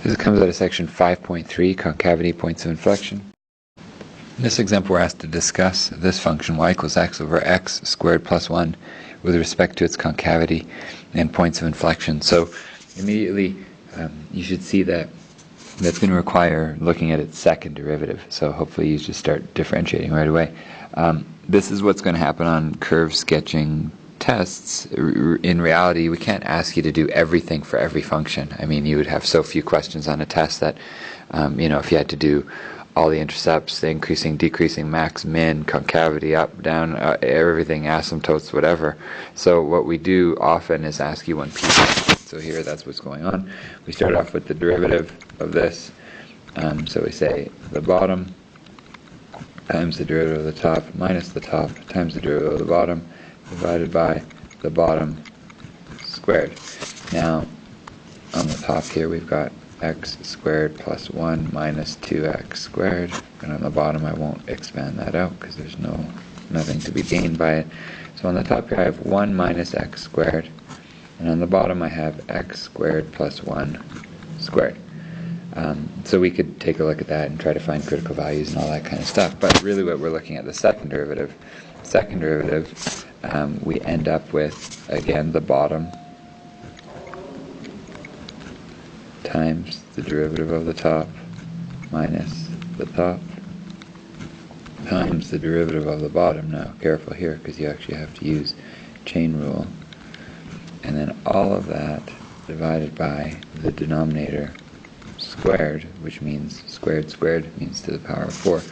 This comes out of section 5.3, concavity points of inflection. In this example, we're asked to discuss this function y equals x over x squared plus 1 with respect to its concavity and points of inflection. So immediately you should see that that's going to require looking at its second derivative. So hopefully you just start differentiating right away. This is what's going to happen on curve sketching tests. In reality, we can't ask you to do everything for every function. I mean, you would have so few questions on a test that, if you had to do all the intercepts, the increasing, decreasing, max, min, concavity, up, down, everything, asymptotes, whatever. So what we do often is ask you one piece. So here, that's what's going on. We start off with the derivative of this. So we say the bottom times the derivative of the top minus the top times the derivative of the bottom divided by the bottom squared. Now, on the top here we've got x squared plus 1 minus 2x squared, and on the bottom I won't expand that out because there's nothing to be gained by it. So on the top here I have 1 minus x squared, and on the bottom I have x squared plus 1 squared. So we could take a look at that and try to find critical values and all that kind of stuff, but really what we're looking at the second derivative. We end up with, again, the bottom times the derivative of the top minus the top times the derivative of the bottom. Now, careful here because you actually have to use chain rule. And then all of that divided by the denominator squared, which means squared means to the power of 4.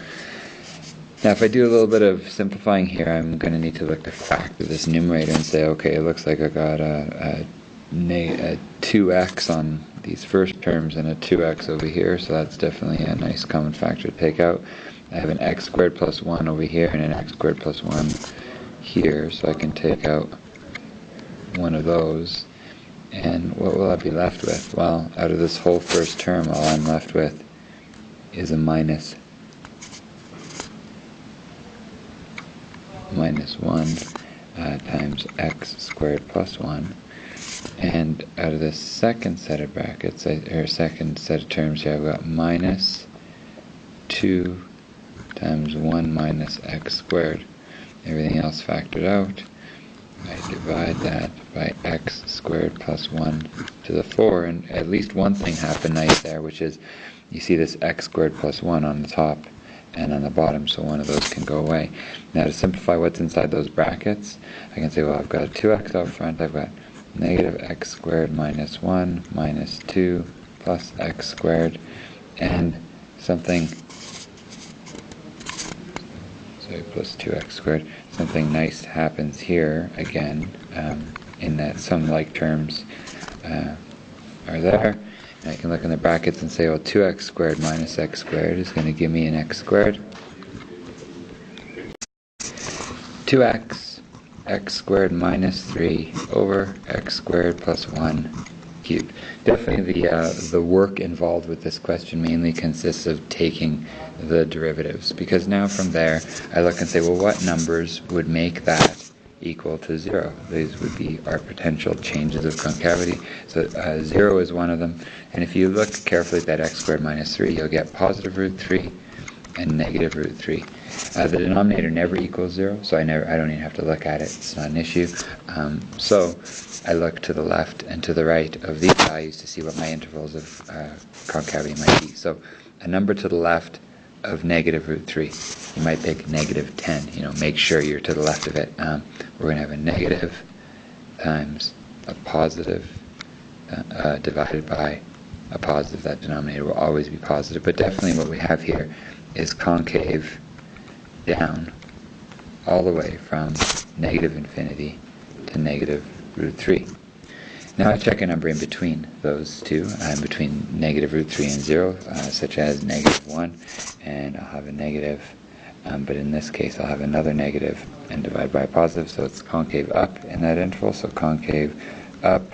Now, if I do a little bit of simplifying here, I'm going to need to look to factor this numerator and say, okay, it looks like I got a 2x on these first terms and a 2x over here, so that's definitely a nice common factor to take out. I have an x squared plus 1 over here and an x squared plus 1 here, so I can take out one of those. And what will I be left with? Well, out of this whole first term, all I'm left with is a minus 1 times x squared plus 1. And out of this second set of brackets, or second set of terms here, I've got minus 2 times 1 minus x squared. Everything else factored out. I divide that by x squared plus 1 to the 4, and at least one thing happened nice there, which is you see this x squared plus 1 on the top and on the bottom, so one of those can go away. Now to simplify what's inside those brackets, I can say, well, I've got a 2x out front, I've got negative x squared minus 1 minus 2 plus x squared, and something, plus 2x squared. Something nice happens here again, in that some like terms are there. And I can look in the brackets and say, well, 2x squared minus x squared is going to give me an x squared. 2x, x squared minus 3 over x squared plus 1 cubed. Definitely the work involved with this question mainly consists of taking the derivatives, because now from there I look and say, well, what numbers would make that equal to 0? These would be our potential changes of concavity. So 0 is one of them, and if you look carefully at that x squared minus 3, you'll get positive root 3 and negative root 3. The denominator never equals 0, so I don't even have to look at it. It's not an issue. So I look to the left and to the right of these values to see what my intervals of concavity might be. So a number to the left of negative root 3. You might pick negative 10. Make sure you're to the left of it. We're going to have a negative times a positive divided by a positive. That denominator will always be positive. But definitely what we have here is concave down all the way from negative infinity to negative root 3. Now I check a number in between those two, between negative root 3 and 0, such as negative 1, and I'll have a negative, but in this case I'll have another negative and divide by a positive, so it's concave up in that interval, so concave up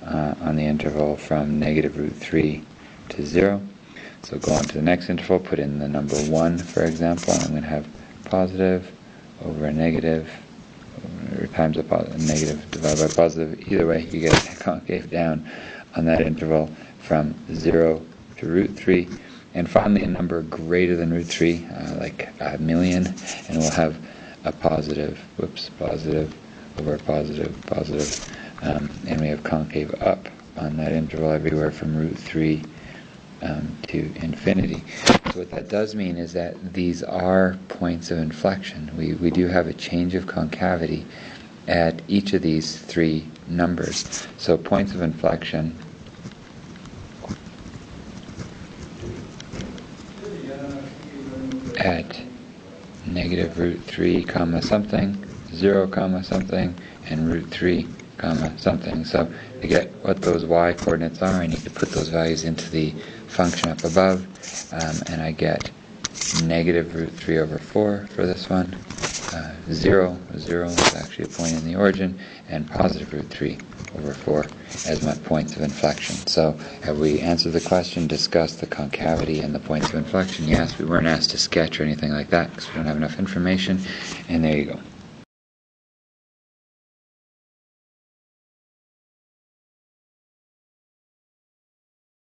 on the interval from negative root 3 to 0. So go on to the next interval, put in the number 1, for example, and I'm going to have positive over a negative, or times a negative divided by positive. Either way, you get concave down on that interval from 0 to root 3. And finally, a number greater than root 3, like a million, and we'll have a positive over positive, and we have concave up on that interval everywhere from root 3 to infinity. So what that does mean is that these are points of inflection. We do have a change of concavity at each of these three numbers. So points of inflection at negative root 3 comma something, 0 comma something, and root 3 comma something. So to get what those y coordinates are, I need to put those values into the function up above, and I get negative root 3 over 4 for this one, 0 is actually a point in the origin, and positive root 3 over 4 as my points of inflection. So have we answered the question, discussed the concavity and the points of inflection? Yes, we weren't asked to sketch or anything like that because we don't have enough information, and there you go.